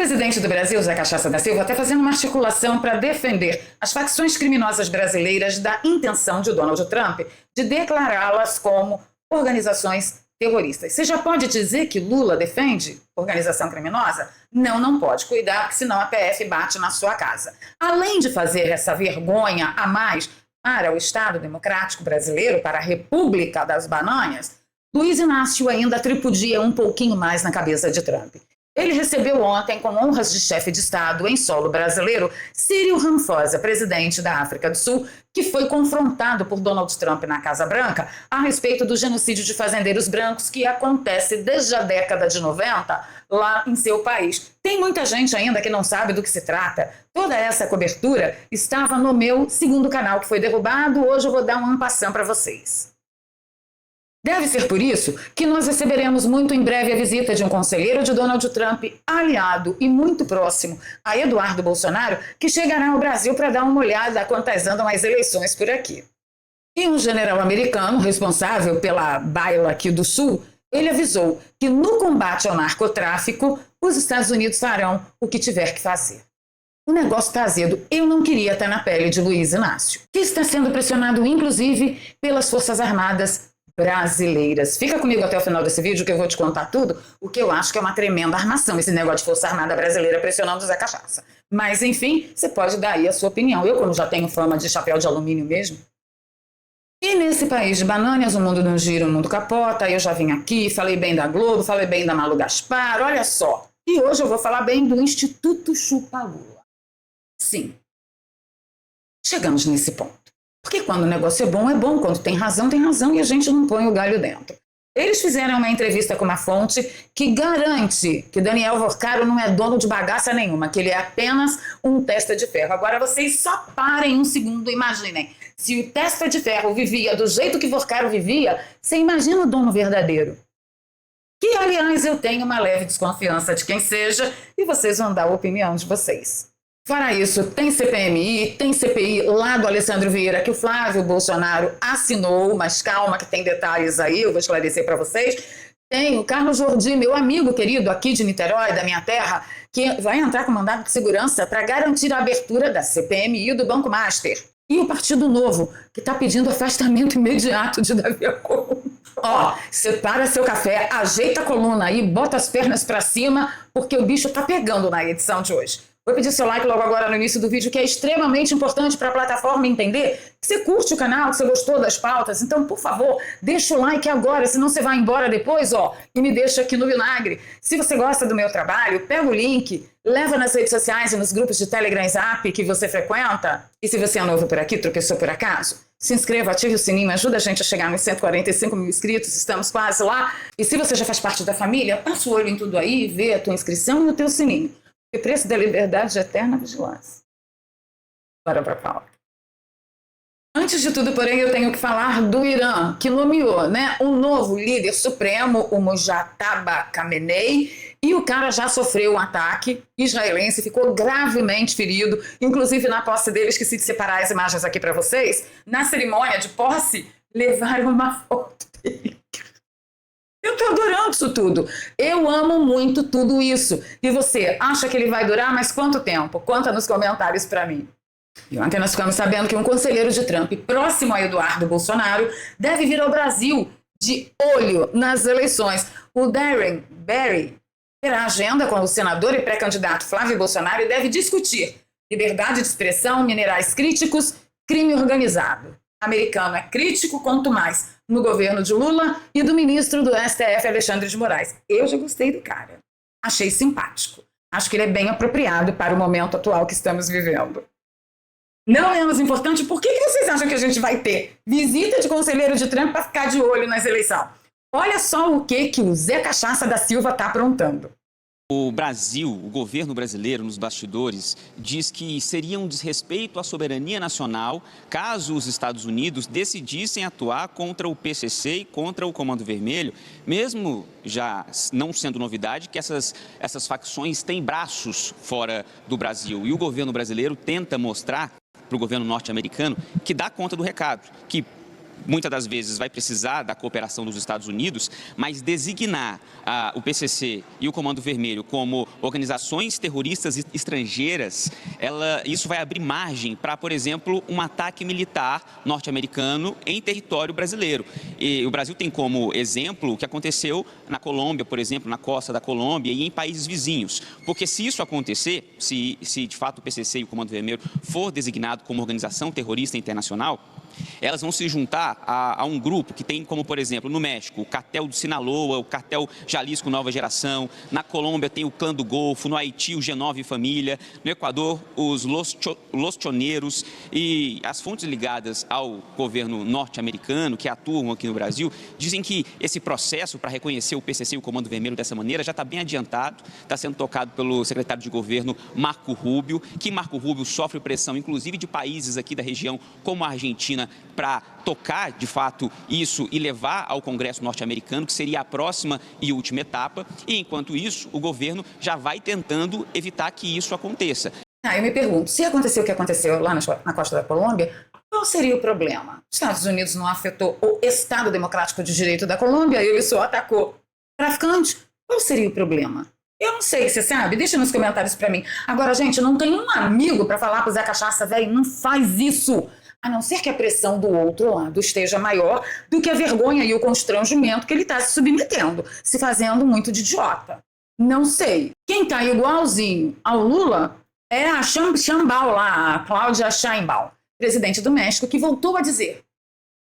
presidente do Brasil, Zé Cachaça da Silva, está fazendo uma articulação para defender as facções criminosas brasileiras da intenção de Donald Trump de declará-las como organizações terroristas. Você já pode dizer que Lula defende organização criminosa? Não, não pode. Cuidar, porque senão a PF bate na sua casa. Além de fazer essa vergonha a mais para o Estado Democrático Brasileiro, para a República das Bananhas, Luiz Inácio ainda tripudia um pouquinho mais na cabeça de Trump. Ele recebeu ontem, com honras de chefe de Estado em solo brasileiro, Cyril Ramaphosa, presidente da África do Sul, que foi confrontado por Donald Trump na Casa Branca a respeito do genocídio de fazendeiros brancos que acontece desde a década de 90 lá em seu país. Tem muita gente ainda que não sabe do que se trata. Toda essa cobertura estava no meu segundo canal, que foi derrubado. Hoje eu vou dar um passão para vocês. Deve ser por isso que nós receberemos muito em breve a visita de um conselheiro de Donald Trump, aliado e muito próximo a Eduardo Bolsonaro, que chegará ao Brasil para dar uma olhada a quantas andam as eleições por aqui. E um general americano responsável pela baila aqui do Sul, ele avisou que no combate ao narcotráfico, os Estados Unidos farão o que tiver que fazer. O negócio está azedo. Eu não queria estar na pele de Luiz Inácio, que está sendo pressionado, inclusive, pelas Forças Armadas brasileiras. Fica comigo até o final desse vídeo que eu vou te contar tudo, o que eu acho que é uma tremenda armação, esse negócio de Força Armada Brasileira pressionando o Zé Cachaça. Mas, enfim, você pode dar aí a sua opinião. Eu, como já tenho fama de chapéu de alumínio mesmo. E nesse país de bananas, o mundo não gira, o mundo capota. Eu já vim aqui, falei bem da Globo, falei bem da Malu Gaspar, olha só. E hoje eu vou falar bem do Instituto Chupa Lula. Sim. Chegamos nesse ponto. Porque quando o negócio é bom, quando tem razão e a gente não põe o galho dentro. Eles fizeram uma entrevista com uma fonte que garante que Daniel Vorcaro não é dono de bagaça nenhuma, que ele é apenas um testa de ferro. Agora vocês só parem um segundo e imaginem. Se o testa de ferro vivia do jeito que Vorcaro vivia, você imagina o dono verdadeiro. Que, aliás, eu tenho uma leve desconfiança de quem seja e vocês vão dar a opinião de vocês. Fora isso, tem CPMI, tem CPI lá do Alessandro Vieira, que o Flávio Bolsonaro assinou, mas calma que tem detalhes aí, eu vou esclarecer para vocês. Tem o Carlos Jordi, meu amigo querido aqui de Niterói, da minha terra, que vai entrar com mandado de segurança para garantir a abertura da CPMI do Banco Master. E o Partido Novo, que está pedindo afastamento imediato de Davi Alcolumbre. Ó, separa seu café, ajeita a coluna aí, bota as pernas para cima, porque o bicho tá pegando na edição de hoje. Vou pedir seu like logo agora no início do vídeo, que é extremamente importante para a plataforma entender que você curte o canal, que você gostou das pautas. Então, por favor, deixa o like agora, senão você vai embora depois, ó, e me deixa aqui no vinagre. Se você gosta do meu trabalho, pega o link, leva nas redes sociais e nos grupos de Telegram e Zap que você frequenta. E se você é novo por aqui, tropeçou por acaso, se inscreva, ative o sininho, ajuda a gente a chegar nos 145 mil inscritos, estamos quase lá. E se você já faz parte da família, passa o olho em tudo aí, vê a tua inscrição e o teu sininho. O preço da liberdade de eterna vigilância. Bora para a pauta. Antes de tudo, porém, eu tenho que falar do Irã, que nomeou, um novo líder supremo, o Mojtaba Khamenei, e o cara já sofreu um ataque israelense, ficou gravemente ferido, inclusive na posse deles, esqueci de separar as imagens aqui para vocês, na cerimônia de posse, levaram uma foto dele. Eu tô adorando isso tudo. Eu amo muito tudo isso. E você, acha que ele vai durar mais quanto tempo? Conta nos comentários para mim. E ontem nós ficamos sabendo que um conselheiro de Trump, próximo a Eduardo Bolsonaro, deve vir ao Brasil de olho nas eleições. O Darren Barry terá agenda com o senador e pré-candidato Flávio Bolsonaro e deve discutir liberdade de expressão, minerais críticos, crime organizado. Americano é crítico, quanto mais no governo de Lula e do ministro do STF, Alexandre de Moraes. Eu já gostei do cara. Achei simpático. Acho que ele é bem apropriado para o momento atual que estamos vivendo. Não menos importante, por que vocês acham que a gente vai ter visita de conselheiro de Trump para ficar de olho nas eleições? Olha só o que o Zé Cachaça da Silva está aprontando. O Brasil, o governo brasileiro, nos bastidores, diz que seria um desrespeito à soberania nacional caso os Estados Unidos decidissem atuar contra o PCC e contra o Comando Vermelho, mesmo já não sendo novidade que essas facções têm braços fora do Brasil. E o governo brasileiro tenta mostrar para o governo norte-americano que dá conta do recado, que muitas das vezes vai precisar da cooperação dos Estados Unidos, mas designar o PCC e o Comando Vermelho como organizações terroristas estrangeiras, isso vai abrir margem para, por exemplo, um ataque militar norte-americano em território brasileiro. E o Brasil tem como exemplo o que aconteceu na Colômbia, por exemplo, na costa da Colômbia e em países vizinhos. Porque se isso acontecer, se de fato o PCC e o Comando Vermelho for designado como organização terrorista internacional, elas vão se juntar a um grupo que tem como, por exemplo, no México, o Cartel do Sinaloa, o Cartel Jalisco Nova Geração, na Colômbia tem o Clã do Golfo, no Haiti o G9 Família, no Equador os Los Choneros, e as fontes ligadas ao governo norte-americano que atuam aqui no Brasil dizem que esse processo para reconhecer o PCC e o Comando Vermelho dessa maneira já está bem adiantado, está sendo tocado pelo secretário de governo Marco Rubio, que Marco Rubio sofre pressão, inclusive de países aqui da região, como a Argentina, para tocar, de fato, isso e levar ao Congresso norte-americano, que seria a próxima e última etapa. E, enquanto isso, o governo já vai tentando evitar que isso aconteça. Eu me pergunto, se aconteceu o que aconteceu lá na costa da Colômbia, qual seria o problema? Os Estados Unidos não afetou o Estado Democrático de Direito da Colômbia, ele só atacou traficantes. Qual seria o problema? Eu não sei, você sabe? Deixa nos comentários para mim. Agora, gente, não tem um amigo para falar pro Zé Cachaça, velho, não faz isso. A não ser que a pressão do outro lado esteja maior do que a vergonha e o constrangimento que ele está se submetendo, se fazendo muito de idiota. Não sei. Quem está igualzinho ao Lula é a Sheinbaum lá, a Cláudia Sheinbaum, presidente do México, que voltou a dizer: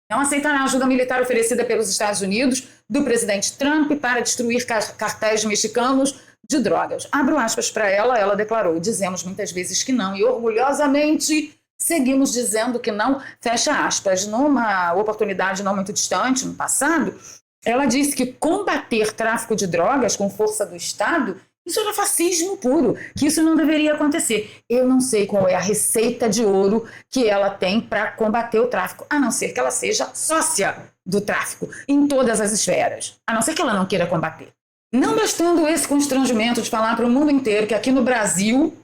não aceitará a ajuda militar oferecida pelos Estados Unidos do presidente Trump para destruir cartéis mexicanos de drogas. Abro aspas para ela declarou: dizemos muitas vezes que não e orgulhosamente seguimos dizendo que não, fecha aspas. Numa oportunidade não muito distante, no passado, ela disse que combater tráfico de drogas com força do Estado, isso era fascismo puro, que isso não deveria acontecer. Eu não sei qual é a receita de ouro que ela tem para combater o tráfico, a não ser que ela seja sócia do tráfico, em todas as esferas, a não ser que ela não queira combater. Não bastando esse constrangimento de falar para o mundo inteiro que aqui no Brasil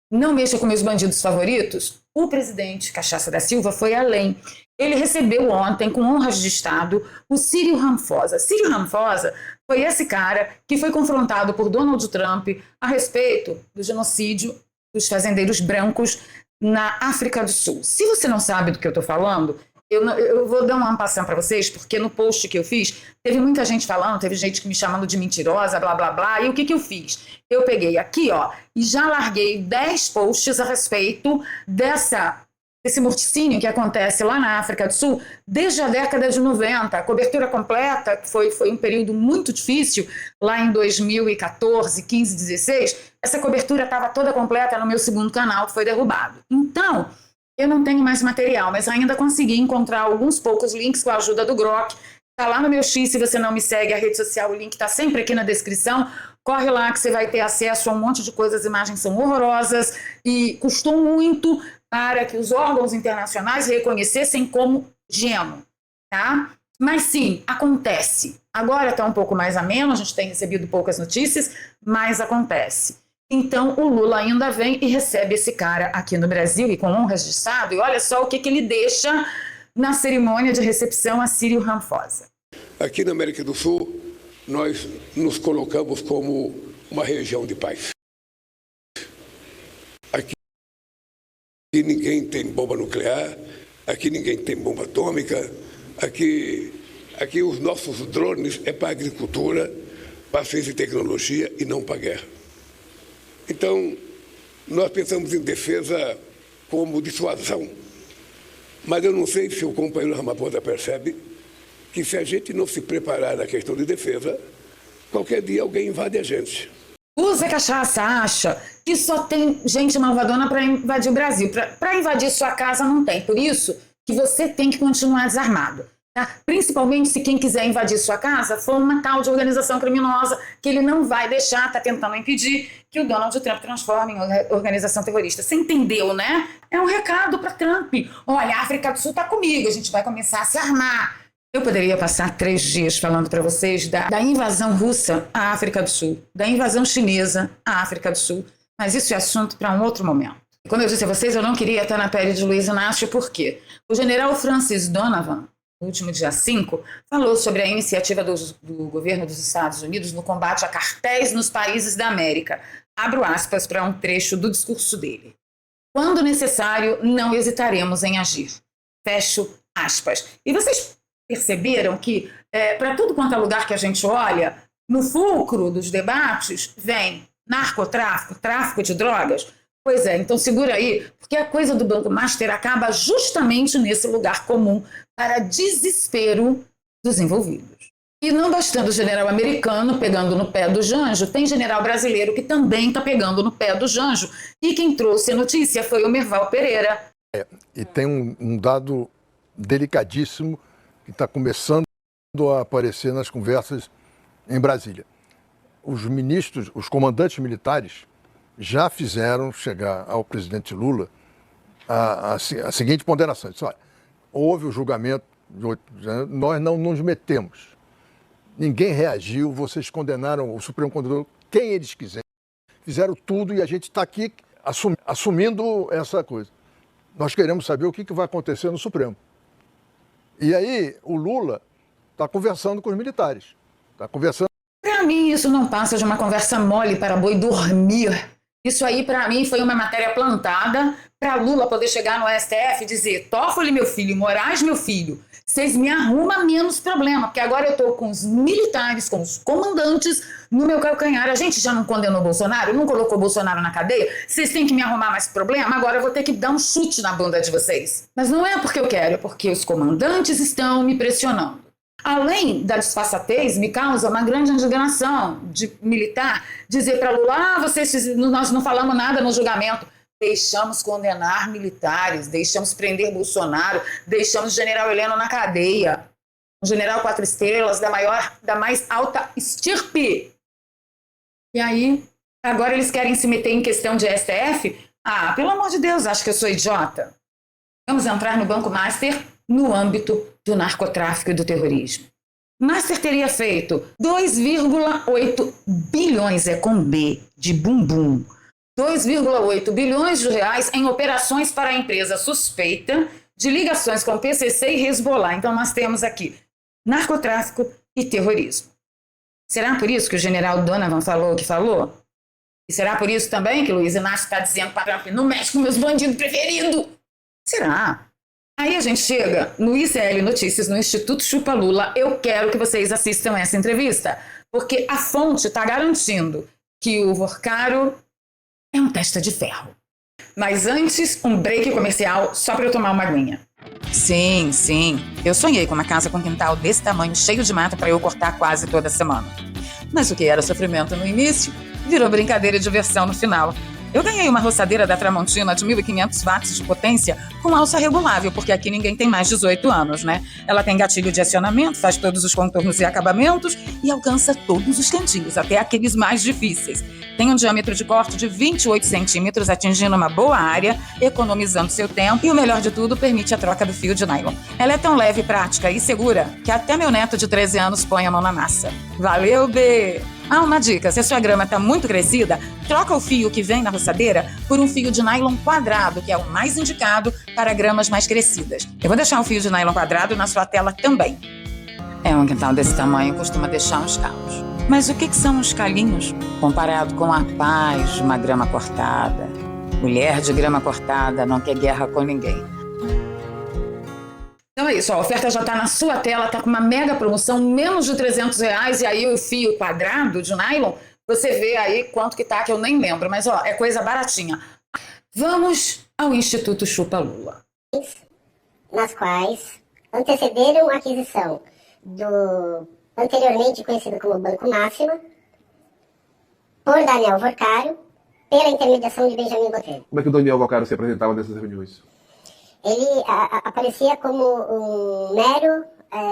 não mexa com meus bandidos favoritos, o presidente Cachaça da Silva foi além. Ele recebeu ontem, com honras de Estado, o Círio Ramaphosa. Círio Ramaphosa foi esse cara que foi confrontado por Donald Trump a respeito do genocídio dos fazendeiros brancos na África do Sul. Se você não sabe do que eu estou falando, eu vou dar uma passão para vocês, porque no post que eu fiz, teve muita gente falando, teve gente que me chamando de mentirosa, blá, blá, blá, e o que eu fiz? Eu peguei aqui, e já larguei 10 posts a respeito desse morticínio que acontece lá na África do Sul desde a década de 90, a cobertura completa, que foi um período muito difícil, lá em 2014, 15, 16, essa cobertura estava toda completa no meu segundo canal, que foi derrubado. Então, eu não tenho mais material, mas ainda consegui encontrar alguns poucos links com a ajuda do Grok. Está lá no meu X, se você não me segue, a rede social, o link está sempre aqui na descrição. Corre lá que você vai ter acesso a um monte de coisas, as imagens são horrorosas e custou muito para que os órgãos internacionais reconhecessem como geno, tá? Mas sim, acontece. Agora está um pouco mais ameno, a gente tem recebido poucas notícias, mas acontece. Então, o Lula ainda vem e recebe esse cara aqui no Brasil e com honras de Estado. E olha só o que ele deixa na cerimônia de recepção a Círio Ramaphosa. Aqui na América do Sul, nós nos colocamos como uma região de paz. Aqui ninguém tem bomba nuclear, aqui ninguém tem bomba atômica, aqui os nossos drones é para agricultura, para ciência e tecnologia e não para guerra. Então, nós pensamos em defesa como dissuasão. Mas eu não sei se o companheiro Ramaphosa percebe que se a gente não se preparar na questão de defesa, qualquer dia alguém invade a gente. O Zé Cachaça acha que só tem gente malvadona para invadir o Brasil. Para invadir sua casa não tem. Por isso que você tem que continuar desarmado. Tá? Principalmente se quem quiser invadir sua casa for uma tal de organização criminosa que ele não vai deixar, está tentando impedir que o Donald Trump transforme em organização terrorista. Você entendeu, né? É um recado para Trump. Olha, a África do Sul está comigo, a gente vai começar a se armar. Eu poderia passar 3 dias falando para vocês da invasão russa à África do Sul, da invasão chinesa à África do Sul, mas isso é assunto para um outro momento. Como eu disse a vocês, eu não queria estar na pele de Luiz Inácio, por quê? O general Francis Donovan, no último dia 5, falou sobre a iniciativa do governo dos Estados Unidos no combate a cartéis nos países da América. Abro aspas para um trecho do discurso dele. Quando necessário, não hesitaremos em agir. Fecho aspas. E vocês perceberam que, para tudo quanto é lugar que a gente olha, no fulcro dos debates vem narcotráfico, tráfico de drogas? Pois é, então segura aí, porque a coisa do Banco Master acaba justamente nesse lugar comum para desespero dos envolvidos. E não bastando o general americano pegando no pé do Janjo, tem general brasileiro que também está pegando no pé do Janjo. E quem trouxe a notícia foi o Merval Pereira. E tem um dado delicadíssimo que está começando a aparecer nas conversas em Brasília. Os ministros, os comandantes militares, já fizeram chegar ao presidente Lula a seguinte ponderação. Disse, olha, houve o julgamento, nós não nos metemos. Ninguém reagiu, vocês condenaram, o Supremo condenou quem eles quiserem. Fizeram tudo e a gente está aqui assumindo essa coisa. Nós queremos saber o que vai acontecer no Supremo. E aí o Lula está conversando com os militares. Está conversando. Para mim, isso não passa de uma conversa mole para boi dormir. Isso aí, para mim, foi uma matéria plantada para Lula poder chegar no STF e dizer: Toffoli, meu filho, Moraes, meu filho, vocês me arrumam menos problema, porque agora eu estou com os militares, com os comandantes no meu calcanhar. A gente já não condenou Bolsonaro, não colocou Bolsonaro na cadeia, vocês têm que me arrumar mais problema, agora eu vou ter que dar um chute na bunda de vocês. Mas não é porque eu quero, é porque os comandantes estão me pressionando. Além da disfarçatez, me causa uma grande indignação de militar dizer para Lula: nós não falamos nada no julgamento. Deixamos condenar militares, deixamos prender Bolsonaro, deixamos o general Heleno na cadeia. Um general 4 estrelas da mais alta estirpe. E aí, agora eles querem se meter em questão de STF? Ah, pelo amor de Deus, acho que eu sou idiota. Vamos entrar no Banco Master no âmbito do narcotráfico e do terrorismo. Master teria feito 2,8 bilhões, é com B, de bumbum, 2,8 bilhões de reais em operações para a empresa suspeita de ligações com PCC e Hezbollah. Então nós temos aqui narcotráfico e terrorismo. Será por isso que o general Donovan falou o que falou? E será por isso também que Luiz Inácio está dizendo para Trump: não mexe com meus bandidos preferidos? Será? Aí a gente chega no ICL Notícias, no Instituto Chupa Lula. Eu quero que vocês assistam essa entrevista, porque a fonte está garantindo que o Vorcaro é um testa de ferro. Mas antes, um break comercial só para eu tomar uma aguinha. Sim. Eu sonhei com uma casa com quintal desse tamanho, cheio de mata para eu cortar quase toda semana. Mas o que era sofrimento no início, virou brincadeira e diversão no final. Eu ganhei uma roçadeira da Tramontina de 1.500 watts de potência com alça regulável, porque aqui ninguém tem mais 18 anos, né? Ela tem gatilho de acionamento, faz todos os contornos e acabamentos e alcança todos os cantinhos, até aqueles mais difíceis. Tem um diâmetro de corte de 28 centímetros, atingindo uma boa área, economizando seu tempo e, o melhor de tudo, permite a troca do fio de nylon. Ela é tão leve, prática e segura que até meu neto de 13 anos põe a mão na massa. Valeu, B! Ah, uma dica, se a sua grama está muito crescida, troca o fio que vem na roçadeira por um fio de nylon quadrado, que é o mais indicado para gramas mais crescidas. Eu vou deixar um fio de nylon quadrado na sua tela também. Um quintal desse tamanho costuma deixar uns calos. Mas o que são uns calinhos comparado com a paz de uma grama cortada? Mulher de grama cortada não quer guerra com ninguém. Então é isso, a oferta já está na sua tela, está com uma mega promoção, menos de R$300, e aí o fio quadrado de nylon, você vê aí quanto que tá, que eu nem lembro, mas é coisa baratinha. Vamos ao Instituto Chupa Lula. Nas quais antecederam a aquisição do anteriormente conhecido como Banco Máxima por Daniel Vorcaro, pela intermediação de Benjamin Botelho. Como é que o Daniel Vorcaro se apresentava nessas reuniões? Ele aparecia como um mero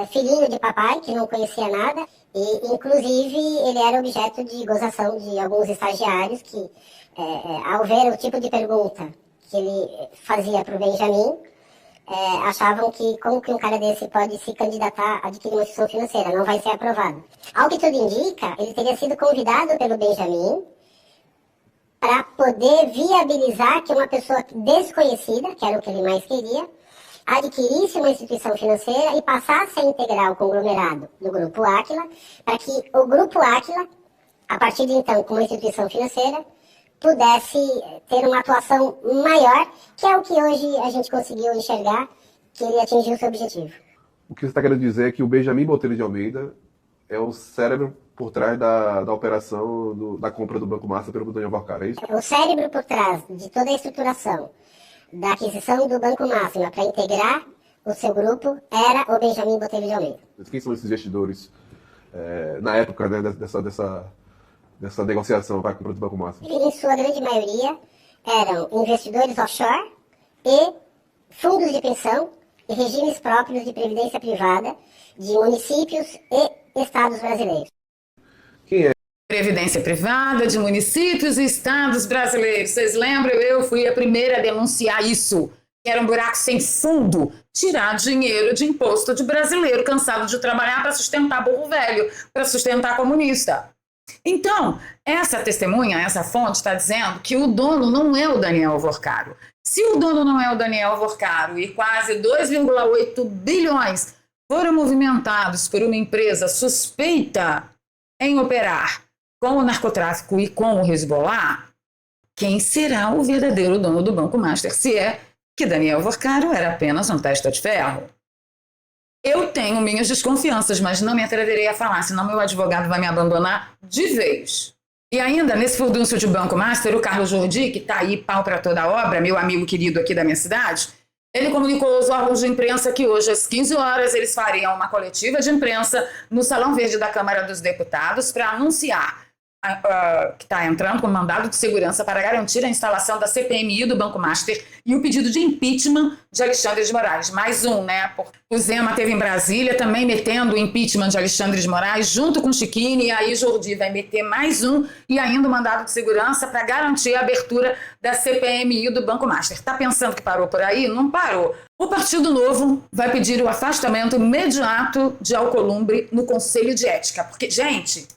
filhinho de papai, que não conhecia nada, e inclusive ele era objeto de gozação de alguns estagiários que, ao ver o tipo de pergunta que ele fazia para o Benjamin, achavam que como que um cara desse pode se candidatar a adquirir uma instituição financeira, não vai ser aprovado. Ao que tudo indica, ele teria sido convidado pelo Benjamin para poder viabilizar que uma pessoa desconhecida, que era o que ele mais queria, adquirisse uma instituição financeira e passasse a integrar o conglomerado do Grupo Áquila, para que o Grupo Áquila, a partir de então, como instituição financeira, pudesse ter uma atuação maior, que é o que hoje a gente conseguiu enxergar, que ele atingiu o seu objetivo. O que você está querendo dizer é que o Benjamin Botelho de Almeida é o cérebro por trás da operação da compra do Banco Master pelo Daniel Workar, é isso? O cérebro por trás de toda a estruturação da aquisição do Banco Máxima para integrar o seu grupo era o Benjamin Botelho de Almeida. Quem são esses investidores na época, né, dessa negociação para a compra do Banco Máximo? Em sua grande maioria eram investidores offshore e fundos de pensão e regimes próprios de previdência privada de municípios e estados brasileiros. Quem é? Previdência privada de municípios e estados brasileiros. Vocês lembram? Eu fui a primeira a denunciar isso. Era um buraco sem fundo, tirar dinheiro de imposto de brasileiro cansado de trabalhar para sustentar burro velho, para sustentar comunista. Então, essa testemunha, essa fonte está dizendo que o dono não é o Daniel Worcaro. Se o dono não é o Daniel Worcaro e quase 2,8 bilhões foram movimentados por uma empresa suspeita em operar com o narcotráfico e com o Hezbollah, quem será o verdadeiro dono do Banco Master, se é que Daniel Worcaro era apenas um testa de ferro? Eu tenho minhas desconfianças, mas não me atreverei a falar, senão meu advogado vai me abandonar de vez. E ainda, nesse furdúncio de Banco Master, o Carlos Jordi, que está aí pau para toda a obra, meu amigo querido aqui da minha cidade, ele comunicou aos órgãos de imprensa que hoje, às 15 horas, eles fariam uma coletiva de imprensa no Salão Verde da Câmara dos Deputados para anunciar que está entrando com mandado de segurança para garantir a instalação da CPMI do Banco Master e o pedido de impeachment de Alexandre de Moraes. Mais um, né? O Zema esteve em Brasília também metendo o impeachment de Alexandre de Moraes junto com Chiquini, e aí Jordi vai meter mais um e ainda um mandado de segurança para garantir a abertura da CPMI do Banco Master. Está pensando que parou por aí? Não parou. O Partido Novo vai pedir o afastamento imediato de Alcolumbre no Conselho de Ética, porque, gente,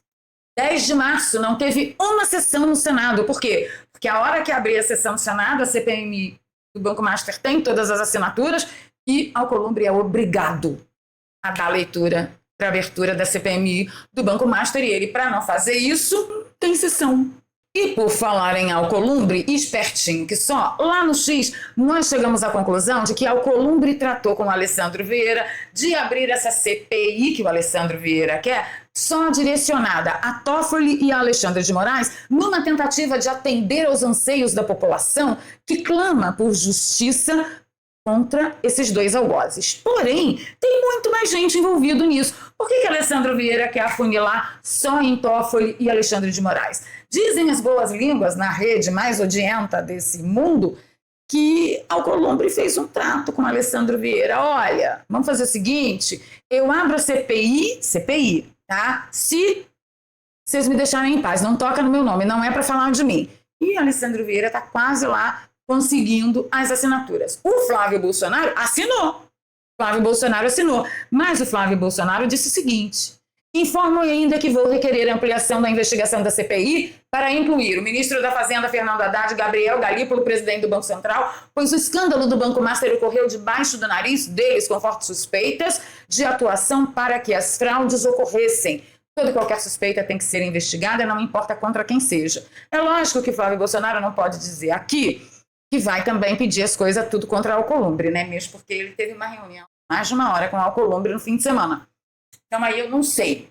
10 de março não teve uma sessão no Senado. Por quê? Porque a hora que abrir a sessão do Senado, a CPMI do Banco Master tem todas as assinaturas e Alcolumbre é obrigado a dar leitura para a abertura da CPMI do Banco Master, e ele, para não fazer isso, tem sessão. E por falar em Alcolumbre, espertinho que só, lá no X nós chegamos à conclusão de que Alcolumbre tratou com o Alessandro Vieira de abrir essa CPI que o Alessandro Vieira quer, só direcionada a Toffoli e a Alexandre de Moraes, numa tentativa de atender aos anseios da população que clama por justiça contra esses dois algozes. Porém, tem muito mais gente envolvida nisso. Por que Alessandro Vieira quer afunilar só em Toffoli e Alexandre de Moraes? Dizem as boas línguas na rede mais odienta desse mundo que Alcolumbre fez um trato com Alessandro Vieira. Olha, vamos fazer o seguinte, eu abro a CPI, tá? Se vocês me deixarem em paz, não toca no meu nome, não é para falar de mim. E Alessandro Vieira está quase lá conseguindo as assinaturas. O Flávio Bolsonaro assinou. Mas o Flávio Bolsonaro disse o seguinte: informo ainda que vou requerer a ampliação da investigação da CPI para incluir o ministro da Fazenda, Fernando Haddad, Gabriel Galípolo, presidente do Banco Central, pois o escândalo do Banco Master ocorreu debaixo do nariz deles, com fortes suspeitas de atuação para que as fraudes ocorressem. Toda e qualquer suspeita tem que ser investigada, não importa contra quem seja. É lógico que Flávio Bolsonaro não pode dizer aqui que vai também pedir as coisas tudo contra Alcolumbre, né? Mesmo porque ele teve uma reunião mais de uma hora com Alcolumbre no fim de semana. Então aí eu não sei.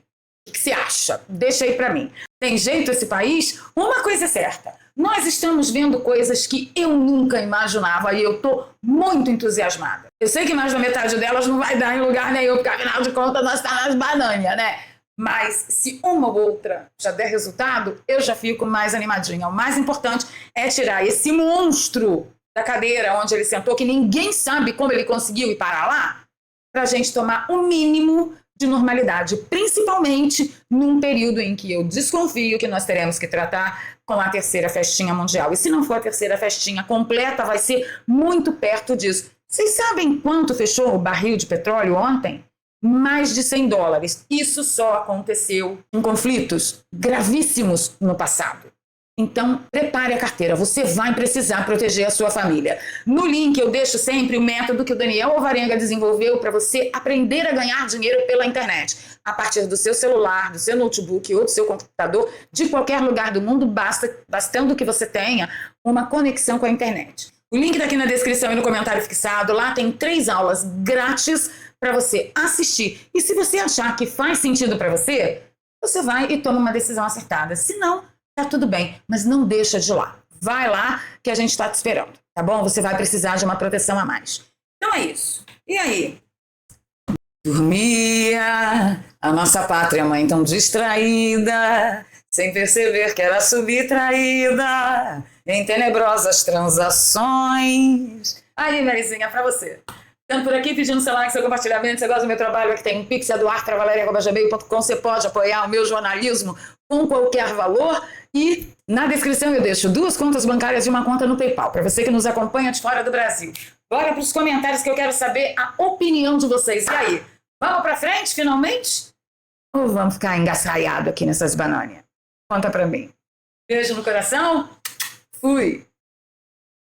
O que você acha? Deixa aí para mim. Tem jeito esse país? Uma coisa é certa. Nós estamos vendo coisas que eu nunca imaginava e eu estou muito entusiasmada. Eu sei que mais da metade delas não vai dar em lugar nenhum, porque afinal de contas nós estamos nas bananhas, né? Mas se uma ou outra já der resultado, eu já fico mais animadinha. O mais importante é tirar esse monstro da cadeira onde ele sentou, que ninguém sabe como ele conseguiu ir parar lá, para a gente tomar o mínimo de normalidade, principalmente num período em que eu desconfio que nós teremos que tratar com a terceira festinha mundial. E se não for a terceira festinha completa, vai ser muito perto disso. Vocês sabem quanto fechou o barril de petróleo ontem? Mais de $100. Isso só aconteceu em conflitos gravíssimos no passado. Então, prepare a carteira, você vai precisar proteger a sua família. No link eu deixo sempre o método que o Daniel Alvarenga desenvolveu para você aprender a ganhar dinheiro pela internet. A partir do seu celular, do seu notebook ou do seu computador, de qualquer lugar do mundo, bastando que você tenha uma conexão com a internet. O link está aqui na descrição e no comentário fixado. Lá tem 3 aulas grátis para você assistir. E se você achar que faz sentido para você, você vai e toma uma decisão acertada. Se não, tá tudo bem, mas não deixa de ir lá. Vai lá que a gente está te esperando, tá bom? Você vai precisar de uma proteção a mais. Então é isso. E aí? Dormia a nossa pátria mãe tão distraída, sem perceber que era subtraída em tenebrosas transações. Aí, Marizinha, pra você. Estando por aqui pedindo seu like, seu compartilhamento. Você gosta do meu trabalho? Aqui tem um pix, eduardo.valeria@gmail.com. Você pode apoiar o meu jornalismo com qualquer valor. E na descrição eu deixo 2 contas bancárias e uma conta no PayPal, para você que nos acompanha de fora do Brasil. Bora para os comentários que eu quero saber a opinião de vocês. E aí, vamos para frente, finalmente? Ou vamos ficar engaçaiado aqui nessas bananas? Conta para mim. Beijo no coração. Fui.